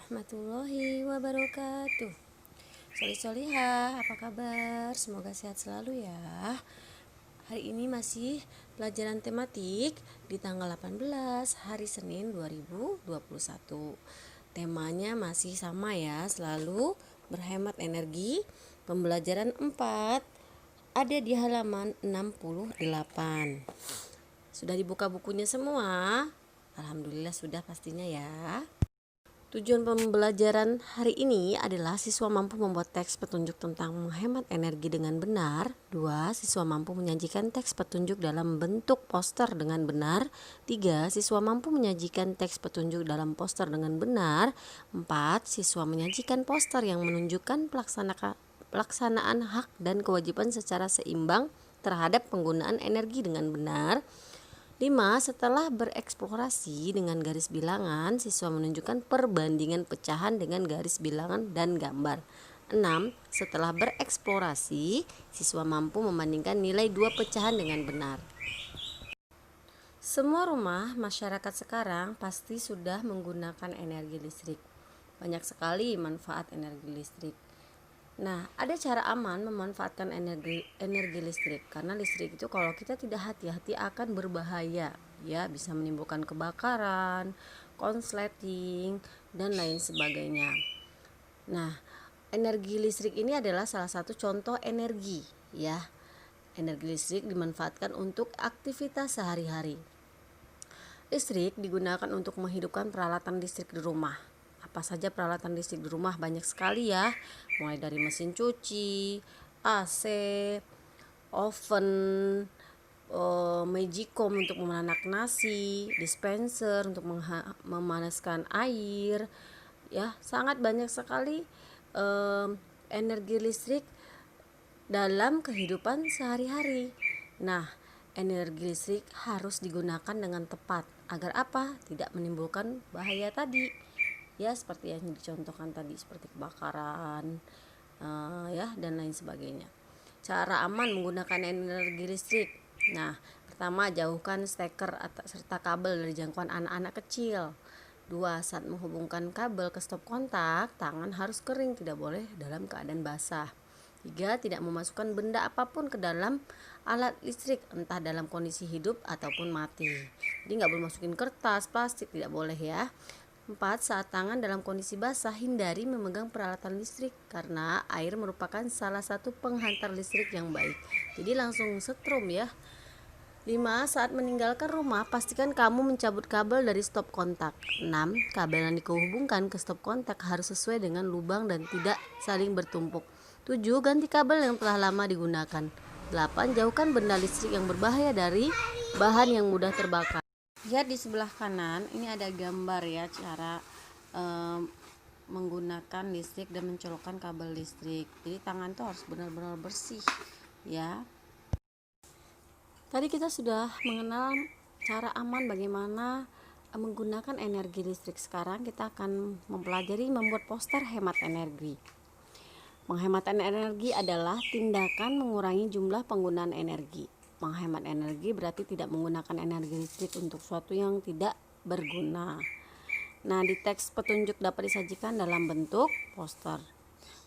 warahmatullahi wabarakatuh. Solih-solihah, apa kabar? Semoga sehat selalu ya. Hari ini masih pelajaran tematik di tanggal 18 hari Senin 2021. Temanya masih sama ya, selalu berhemat energi. Pembelajaran 4 ada di halaman 68. Sudah dibuka bukunya semua? Alhamdulillah sudah pastinya ya. Tujuan pembelajaran hari ini adalah siswa mampu membuat teks petunjuk tentang menghemat energi dengan benar. 2. Siswa mampu menyajikan teks petunjuk dalam bentuk poster dengan benar. 3. Siswa mampu menyajikan teks petunjuk dalam poster dengan benar. 4. Siswa menyajikan poster yang menunjukkan pelaksanaan hak dan kewajiban secara seimbang terhadap penggunaan energi dengan benar. 5. Setelah bereksplorasi dengan garis bilangan, siswa menunjukkan perbandingan pecahan dengan garis bilangan dan gambar. 6. Setelah bereksplorasi, siswa mampu membandingkan nilai dua pecahan dengan benar. Semua rumah masyarakat sekarang pasti sudah menggunakan energi listrik. Banyak sekali manfaat energi listrik. Nah, ada cara aman memanfaatkan energi listrik, karena listrik itu kalau kita tidak hati-hati akan berbahaya, ya, bisa menimbulkan kebakaran, konsleting, dan lain sebagainya. Nah, energi listrik ini adalah salah satu contoh energi, ya. Energi listrik dimanfaatkan untuk aktivitas sehari-hari. Listrik digunakan untuk menghidupkan peralatan listrik di rumah. Apa saja peralatan listrik di rumah? Banyak sekali ya, mulai dari mesin cuci, AC, oven, magicom untuk memanak nasi, dispenser untuk memanaskan air, ya, sangat banyak sekali energi listrik dalam kehidupan sehari-hari. Nah, energi listrik harus digunakan dengan tepat agar apa? Tidak menimbulkan bahaya tadi. Ya, seperti yang dicontohkan tadi, seperti kebakaran, ya, dan lain sebagainya. Cara aman menggunakan energi listrik. Nah, pertama, jauhkan steker serta kabel dari jangkauan anak-anak kecil. 2. Saat menghubungkan kabel ke stop kontak, tangan harus kering, tidak boleh dalam keadaan basah. 3. Tidak memasukkan benda apapun ke dalam alat listrik, entah dalam kondisi hidup ataupun mati. Jadi nggak boleh masukin kertas, plastik, tidak boleh ya. 4. Saat tangan dalam kondisi basah, hindari memegang peralatan listrik karena air merupakan salah satu penghantar listrik yang baik. Jadi langsung setrum ya. 5. Saat meninggalkan rumah, pastikan kamu mencabut kabel dari stop kontak. 6. Kabel yang dihubungkan ke stop kontak harus sesuai dengan lubang dan tidak saling bertumpuk. 7. Ganti kabel yang telah lama digunakan. 8. Jauhkan benda listrik yang berbahaya dari bahan yang mudah terbakar. Lihat di sebelah kanan, ini ada gambar ya, cara menggunakan listrik dan mencolokkan kabel listrik. Jadi tangan tuh harus benar-benar bersih ya. Tadi kita sudah mengenal cara aman bagaimana menggunakan energi listrik. Sekarang kita akan mempelajari membuat poster hemat energi. Menghemat energi adalah tindakan mengurangi jumlah penggunaan energi. Menghemat energi berarti tidak menggunakan energi listrik untuk sesuatu yang tidak berguna. Nah, di teks petunjuk dapat disajikan dalam bentuk poster.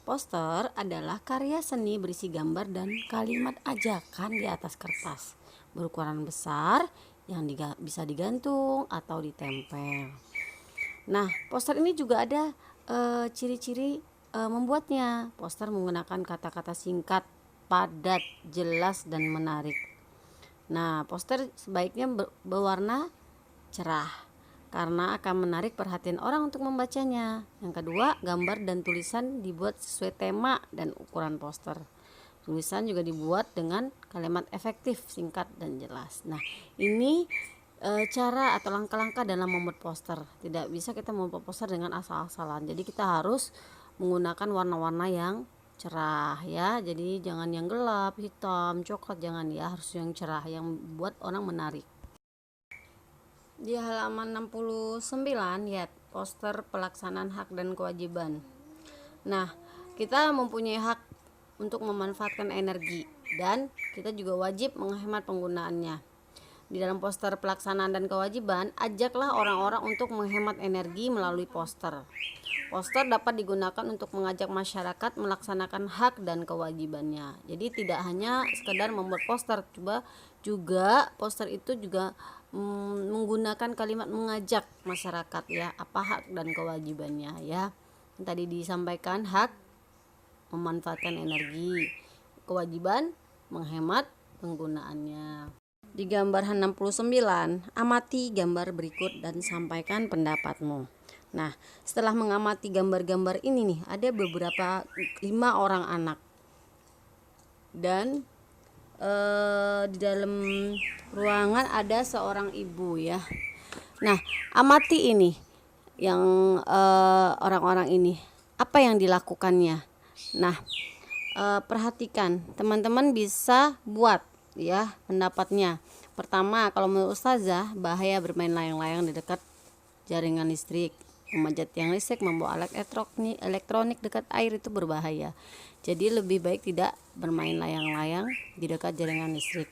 Poster adalah karya seni berisi gambar dan kalimat ajakan di atas kertas berukuran besar yang bisa digantung atau ditempel. Nah, poster ini juga ada ciri-ciri membuatnya. Poster menggunakan kata-kata singkat, padat, jelas, dan menarik. Nah, poster sebaiknya berwarna cerah karena akan menarik perhatian orang untuk membacanya. Yang kedua, gambar dan tulisan dibuat sesuai tema dan ukuran poster. Tulisan juga dibuat dengan kalimat efektif, singkat, dan jelas. Nah, ini cara atau langkah-langkah dalam membuat poster. Tidak bisa kita membuat poster dengan asal-asalan. Jadi kita harus menggunakan warna-warna yang cerah ya, jadi jangan yang gelap, hitam, coklat, jangan ya, harus yang cerah yang buat orang menarik. Di halaman 69 ya, poster pelaksanaan hak dan kewajiban. Nah, kita mempunyai hak untuk memanfaatkan energi dan kita juga wajib menghemat penggunaannya. di dalam poster pelaksanaan dan kewajiban, ajaklah orang-orang untuk menghemat energi melalui poster. Poster dapat digunakan untuk mengajak masyarakat melaksanakan hak dan kewajibannya. Jadi tidak hanya sekedar membuat poster, coba juga poster itu juga menggunakan kalimat mengajak masyarakat ya, apa hak dan kewajibannya ya. Tadi disampaikan hak memanfaatkan energi, kewajiban menghemat penggunaannya. Di gambar 69, amati gambar berikut dan sampaikan pendapatmu. Nah, setelah mengamati gambar-gambar ini nih, ada beberapa 5 orang anak. Dan di dalam ruangan ada seorang ibu ya. Nah, amati ini yang orang-orang ini, apa yang dilakukannya. Nah, perhatikan, teman-teman bisa buat ya pendapatnya. Pertama, kalau menurut Ustazah, bahaya bermain layang-layang di dekat jaringan listrik. Memanjat tiang listrik, membawa alat elektronik dekat air itu berbahaya. Jadi lebih baik tidak bermain layang-layang di dekat jaringan listrik.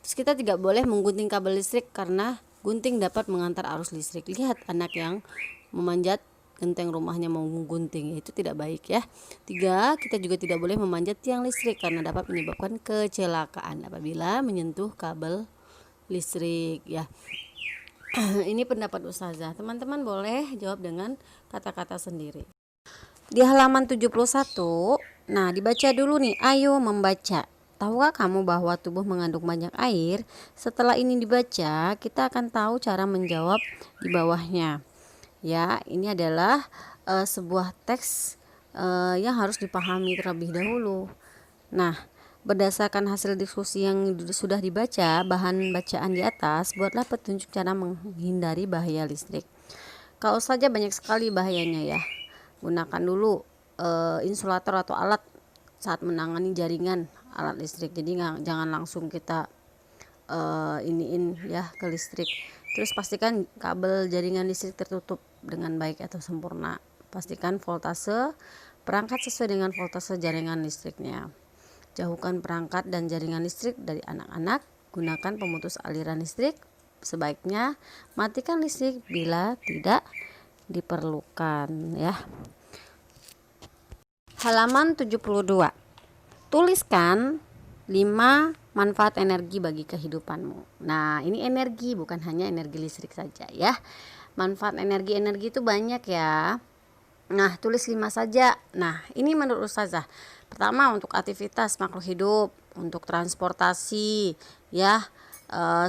Terus kita tidak boleh menggunting kabel listrik karena gunting dapat mengantar arus listrik. Lihat anak yang memanjat genteng rumahnya mau menggunting, itu tidak baik ya. 3, kita juga tidak boleh memanjat tiang listrik karena dapat menyebabkan kecelakaan apabila menyentuh kabel listrik ya. Ini pendapat Ustazah. Teman-teman boleh jawab dengan kata-kata sendiri. Di halaman 71, nah dibaca dulu nih, ayo membaca. Tahukah kamu bahwa tubuh mengandung banyak air? Setelah ini dibaca, kita akan tahu cara menjawab di bawahnya. Ya, ini adalah sebuah teks yang harus dipahami terlebih dahulu. Nah, berdasarkan hasil diskusi yang sudah dibaca, bahan bacaan di atas, buatlah petunjuk cara menghindari bahaya listrik. Kalau saja banyak sekali bahayanya ya. Gunakan dulu insulator atau alat saat menangani jaringan alat listrik. Jadi jangan langsung kita iniin ya ke listrik. Terus pastikan kabel jaringan listrik tertutup dengan baik atau sempurna. Pastikan voltase perangkat sesuai dengan voltase jaringan listriknya. Jauhkan perangkat dan jaringan listrik dari anak-anak. Gunakan pemutus aliran listrik. Sebaiknya matikan listrik bila tidak diperlukan ya. Halaman 72. Tuliskan 5 manfaat energi bagi kehidupanmu. Nah, ini energi, bukan hanya energi listrik saja ya. Manfaat energi itu banyak ya. Nah, tulis 5 saja. Nah, ini menurut Ustazah. Pertama, untuk aktivitas makhluk hidup, untuk transportasi ya,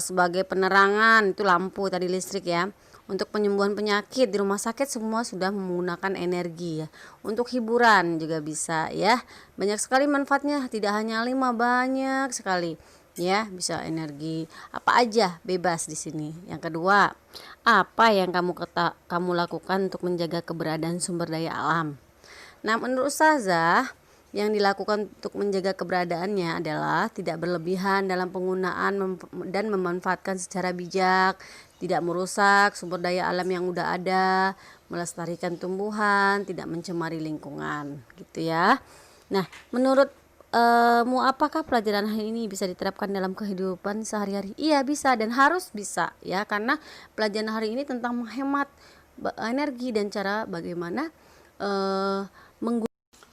sebagai penerangan itu lampu tadi listrik ya. Untuk penyembuhan penyakit di rumah sakit semua sudah menggunakan energi ya. Untuk hiburan juga bisa ya. Banyak sekali manfaatnya, tidak hanya 5, banyak sekali. Ya, bisa energi apa aja bebas di sini. Yang kedua, apa yang kamu lakukan untuk menjaga keberadaan sumber daya alam? Nah, menurut Ustazah, yang dilakukan untuk menjaga keberadaannya adalah tidak berlebihan dalam penggunaan dan memanfaatkan secara bijak, tidak merusak sumber daya alam yang udah ada, melestarikan tumbuhan, tidak mencemari lingkungan, gitu ya. Nah, menurut apakah pelajaran hari ini bisa diterapkan dalam kehidupan sehari-hari? Iya, bisa dan harus bisa ya, karena pelajaran hari ini tentang menghemat energi dan cara bagaimana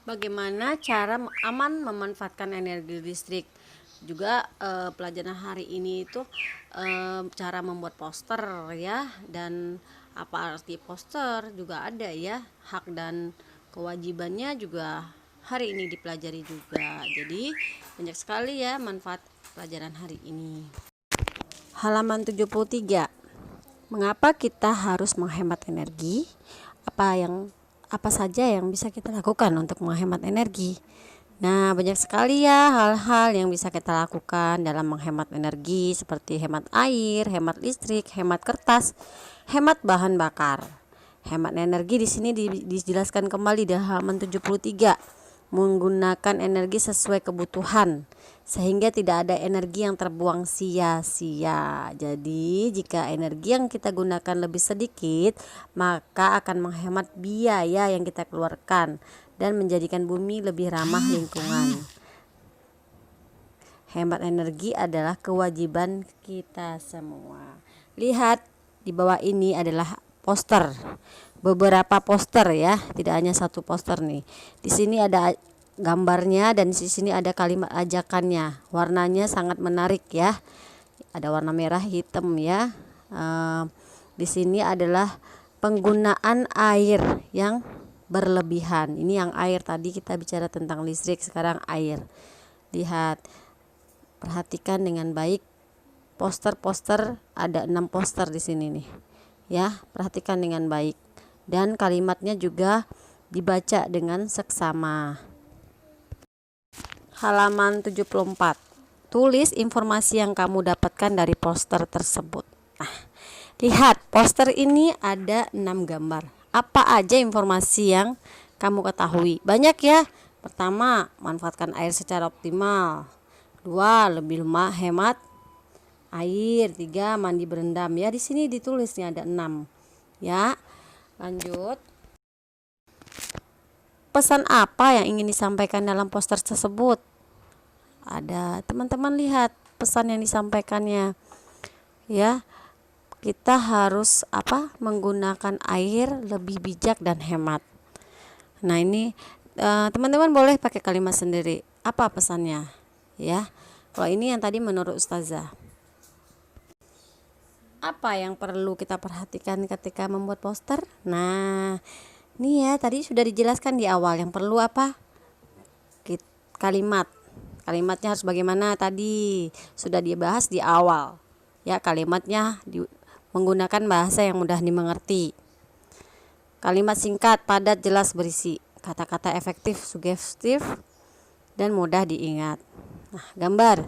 bagaimana cara aman memanfaatkan energi listrik. Juga pelajaran hari ini itu cara membuat poster ya, dan apa arti poster juga ada ya, hak dan kewajibannya juga hari ini dipelajari juga. Jadi banyak sekali ya manfaat pelajaran hari ini. Halaman 73. Mengapa kita harus menghemat energi? Apa saja yang bisa kita lakukan untuk menghemat energi? Nah, banyak sekali ya hal-hal yang bisa kita lakukan dalam menghemat energi, seperti hemat air, hemat listrik, hemat kertas, hemat bahan bakar. Hemat energi di sini dijelaskan kembali di halaman 73. Menggunakan energi sesuai kebutuhan sehingga tidak ada energi yang terbuang sia-sia. Jadi jika energi yang kita gunakan lebih sedikit, maka akan menghemat biaya yang kita keluarkan dan menjadikan bumi lebih ramah lingkungan. Hemat energi adalah kewajiban kita semua. Lihat di bawah ini adalah poster. Beberapa poster ya, tidak hanya satu poster nih. Di sini ada gambarnya dan di sini ada kalimat ajakannya. Warnanya sangat menarik ya. Ada warna merah, hitam ya. Di sini adalah penggunaan air yang berlebihan. Ini yang air, tadi kita bicara tentang listrik, sekarang air. Lihat, perhatikan dengan baik poster-poster, ada 6 poster di sini nih. Ya, perhatikan dengan baik. Dan kalimatnya juga dibaca dengan seksama. Halaman 74. Tulis informasi yang kamu dapatkan dari poster tersebut. Nah, lihat, poster ini ada 6 gambar. Apa aja informasi yang kamu ketahui? Banyak ya. Pertama, manfaatkan air secara optimal. 2, lebih hemat air. 3, mandi berendam. Ya, di sini ditulisnya ada 6. Ya. Lanjut. Pesan apa yang ingin disampaikan dalam poster tersebut? Ada, teman-teman lihat pesan yang disampaikannya. Ya. Kita harus menggunakan air lebih bijak dan hemat. Nah, ini teman-teman boleh pakai kalimat sendiri. Apa pesannya? Ya. Kalau ini yang tadi menurut Ustazah. Apa yang perlu kita perhatikan ketika membuat poster? Nah, ini ya tadi sudah dijelaskan di awal. Yang perlu apa? Kalimat. Kalimatnya harus bagaimana? Tadi sudah dibahas di awal. Ya, kalimatnya menggunakan bahasa yang mudah dimengerti. Kalimat singkat, padat, jelas, berisi. Kata-kata efektif, sugestif, dan mudah diingat. Nah, gambar.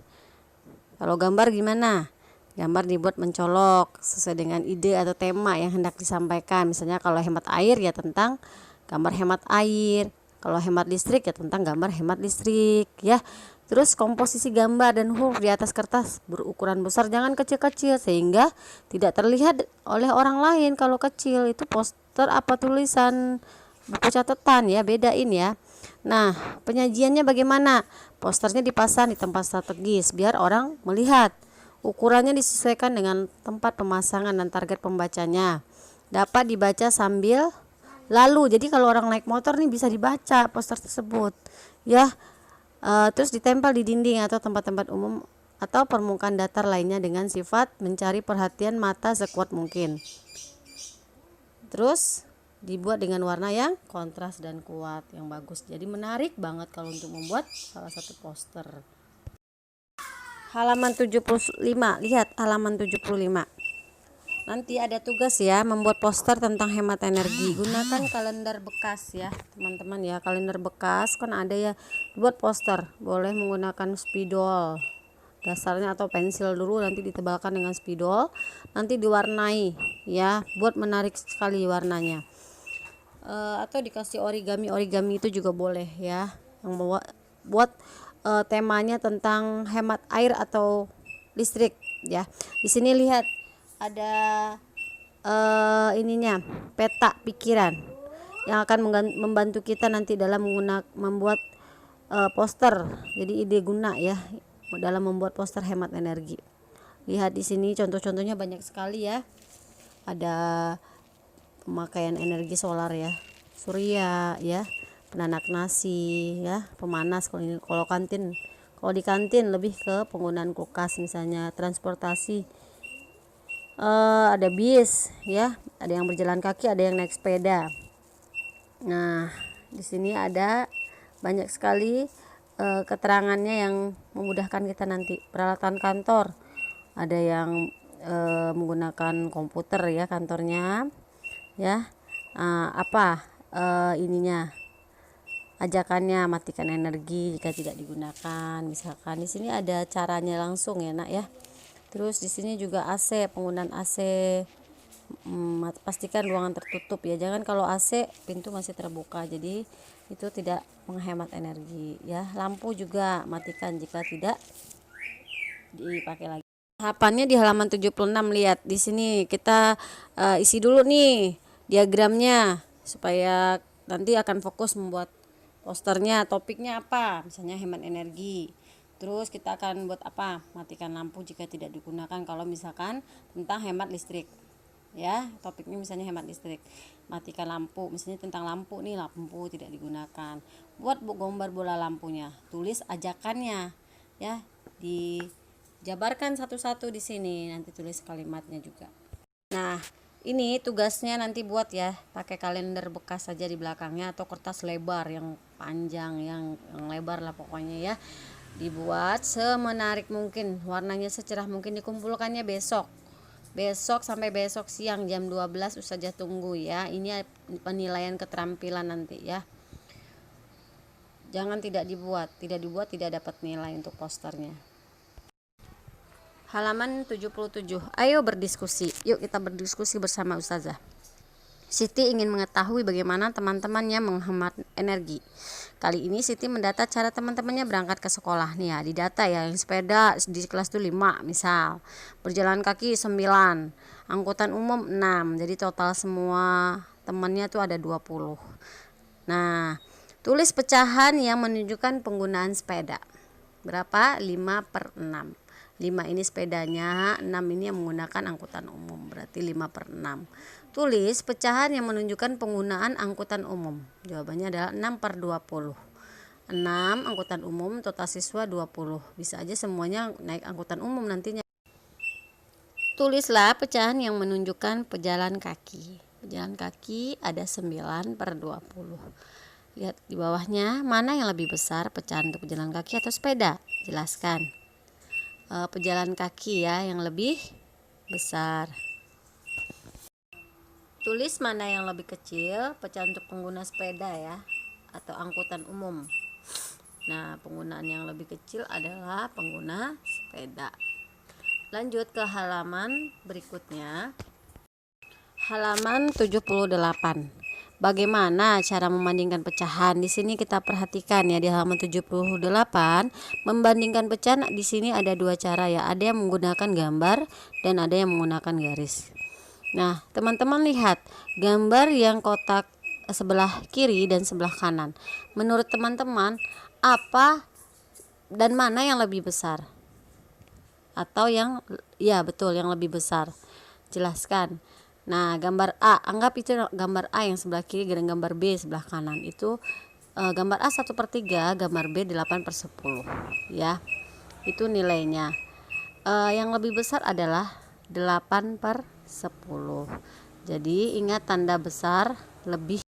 Kalau gambar gimana? Gambar dibuat mencolok sesuai dengan ide atau tema yang hendak disampaikan. Misalnya kalau hemat air ya tentang gambar hemat air. Kalau hemat listrik ya tentang gambar hemat listrik ya. Terus komposisi gambar dan huruf di atas kertas berukuran besar, jangan kecil-kecil sehingga tidak terlihat oleh orang lain. Kalau kecil itu poster tulisan buku catatan ya, bedain ya. Nah, penyajiannya bagaimana? Posternya dipasang di tempat strategis biar orang melihat. Ukurannya disesuaikan dengan tempat pemasangan dan target pembacanya. Dapat dibaca sambil lalu. Jadi kalau orang naik motor nih bisa dibaca poster tersebut. Ya. Terus ditempel di dinding atau tempat-tempat umum atau permukaan datar lainnya dengan sifat mencari perhatian mata sekuat mungkin. Terus dibuat dengan warna yang kontras dan kuat, yang bagus. Jadi menarik banget kalau untuk membuat salah satu poster. Halaman 75, lihat halaman 75. Nanti ada tugas ya, membuat poster tentang hemat energi. Gunakan kalender bekas ya, teman-teman ya. Kalender bekas kan ada ya, buat poster. Boleh menggunakan spidol dasarnya atau pensil dulu, nanti ditebalkan dengan spidol, nanti diwarnai ya, buat menarik sekali warnanya. Atau dikasih origami itu juga boleh ya, yang buat temanya tentang hemat air atau listrik ya. Di sini lihat ada ininya, peta pikiran yang akan membantu kita nanti dalam membuat poster. Jadi ide guna ya dalam membuat poster hemat energi. Lihat di sini contoh-contohnya banyak sekali ya. Ada pemakaian energi solar ya, surya ya, penanak nasi ya, pemanas. Kalau kantin, kalau di kantin lebih ke penggunaan kulkas misalnya. Transportasi, ada bis ya, ada yang berjalan kaki, ada yang naik sepeda. Nah, di sini ada banyak sekali keterangannya yang memudahkan kita nanti. Peralatan kantor, ada yang menggunakan komputer ya kantornya ya. Ininya ajakannya, matikan energi jika tidak digunakan. Misalkan di sini ada caranya langsung ya nak ya. Terus di sini juga AC, penggunaan AC. Pastikan ruangan tertutup ya, jangan kalau AC pintu masih terbuka, jadi itu tidak menghemat energi ya. Lampu juga matikan jika tidak dipakai lagi. Tahapannya di halaman 76. Lihat di sini kita isi dulu nih diagramnya supaya nanti akan fokus membuat posternya. Topiknya apa? Misalnya hemat energi. Terus kita akan buat apa? Matikan lampu jika tidak digunakan, kalau misalkan tentang hemat listrik. Ya, topiknya misalnya hemat listrik. Matikan lampu, misalnya tentang lampu nih, lampu tidak digunakan. Buat gambar bola lampunya, tulis ajakannya. Ya, dijabarkan satu-satu di sini, nanti tulis kalimatnya juga. Nah, ini tugasnya nanti buat ya, pakai kalender bekas saja di belakangnya atau kertas lebar yang panjang, yang lebar lah pokoknya ya. Dibuat semenarik mungkin, warnanya secerah mungkin, dikumpulkannya besok sampai besok siang jam 12 Ustazah tunggu ya. Ini penilaian keterampilan nanti ya. Jangan tidak dibuat tidak dapat nilai untuk posternya. Halaman 77. Ayo berdiskusi. Yuk kita berdiskusi bersama Ustazah. Siti ingin mengetahui bagaimana teman-temannya menghemat energi. Kali ini Siti mendata cara teman-temannya berangkat ke sekolah. Nih ya, didata ya, yang sepeda di kelas itu 5 misal. Berjalan kaki 9, angkutan umum 6. Jadi total semua temannya tuh ada 20. Nah, tulis pecahan yang menunjukkan penggunaan sepeda. Berapa? 5/6. 5 ini sepedanya, 6 ini yang menggunakan angkutan umum, berarti 5/6. Tulis pecahan yang menunjukkan penggunaan angkutan umum. Jawabannya adalah 6/20. 6 angkutan umum, total siswa 20. Bisa aja semuanya naik angkutan umum nantinya. Tulislah pecahan yang menunjukkan pejalan kaki. Pejalan kaki ada 9/20. Lihat di bawahnya, mana yang lebih besar, pecahan untuk pejalan kaki atau sepeda? Jelaskan. Pejalan kaki ya yang lebih besar. Tulis mana yang lebih kecil, pecahan untuk pengguna sepeda ya atau angkutan umum. Nah, penggunaan yang lebih kecil adalah pengguna sepeda. Lanjut ke halaman berikutnya. Halaman 78. Bagaimana cara membandingkan pecahan? Di sini kita perhatikan ya, di halaman 78 membandingkan pecahan. Di sini ada dua cara ya, ada yang menggunakan gambar dan ada yang menggunakan garis. Nah, teman-teman lihat gambar yang kotak sebelah kiri dan sebelah kanan. Menurut teman-teman apa dan mana yang lebih besar? Atau yang betul yang lebih besar. Jelaskan. Nah, gambar A, anggap itu gambar A yang sebelah kiri dan gambar B sebelah kanan. Itu gambar A 1/3, gambar B 8/10 ya. Itu nilainya. Yang lebih besar adalah 8/10. Jadi ingat tanda besar lebih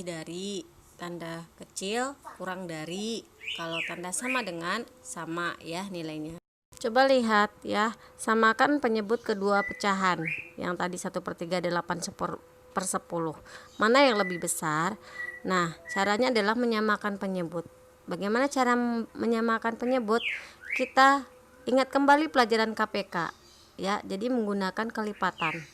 dari, tanda kecil kurang dari, kalau tanda sama dengan sama ya nilainya. Coba lihat ya, samakan penyebut kedua pecahan. Yang tadi 1/3 dan 8/10. Mana yang lebih besar? Nah, caranya adalah menyamakan penyebut. Bagaimana cara menyamakan penyebut? Kita ingat kembali pelajaran KPK ya. Jadi menggunakan kelipatan.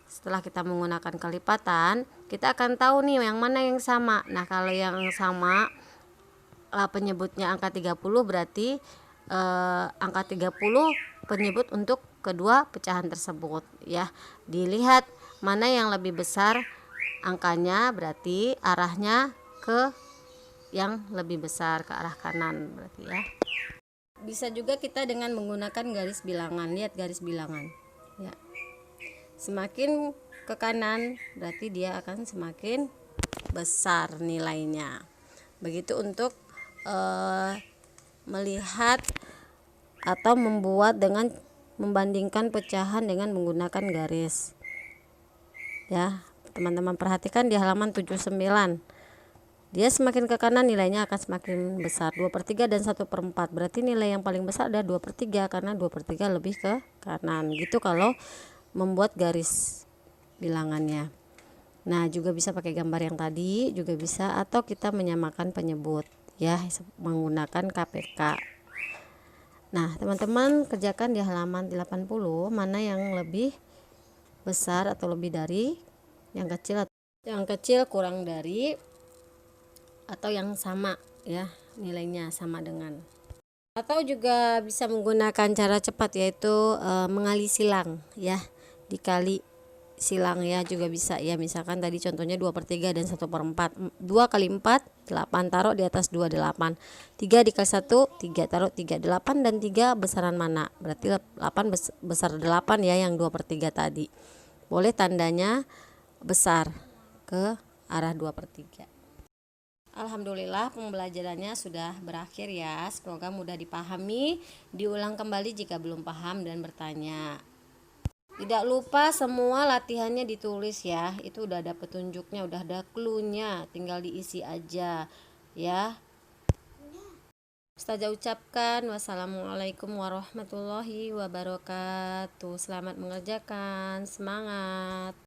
Setelah kita menggunakan kelipatan, kita akan tahu nih yang mana yang sama. Nah, kalau yang sama penyebutnya angka 30, berarti angka 30 penyebut untuk kedua pecahan tersebut ya. Dilihat mana yang lebih besar angkanya, berarti arahnya ke yang lebih besar, ke arah kanan berarti ya. Bisa juga kita dengan menggunakan garis bilangan. Lihat garis bilangan ya. Semakin ke kanan berarti dia akan semakin besar nilainya. Begitu untuk melihat atau membuat dengan membandingkan pecahan dengan menggunakan garis ya. Teman-teman perhatikan di halaman 79, dia semakin ke kanan nilainya akan semakin besar, 2/3 dan 1/4. Berarti nilai yang paling besar ada 2/3 karena 2/3 lebih ke kanan gitu kalau membuat garis bilangannya. Nah, juga bisa pakai gambar yang tadi juga bisa, atau kita menyamakan penyebut ya menggunakan KPK. Nah, teman-teman kerjakan di halaman 80 mana yang lebih besar atau lebih dari, yang kecil kurang dari, atau yang sama ya nilainya sama dengan. Atau juga bisa menggunakan cara cepat yaitu mengali silang ya, dikali silang ya, juga bisa ya. Misalkan tadi contohnya 2/3 dan 1/4. 2 kali 4 8, taruh di atas 2 8. 3 dikali 1 3, taruh 3 8, dan 3 besaran mana? Berarti 8 besar 8 ya, yang 2/3 tadi. Boleh tandanya besar ke arah 2/3. Alhamdulillah pembelajarannya sudah berakhir ya. Semoga mudah dipahami. Diulang kembali jika belum paham dan bertanya. Tidak lupa semua latihannya ditulis ya. Itu udah ada petunjuknya, udah ada clue-nya, tinggal diisi aja ya. Ustazah ucapkan wassalamualaikum warahmatullahi wabarakatuh. Selamat mengerjakan, semangat.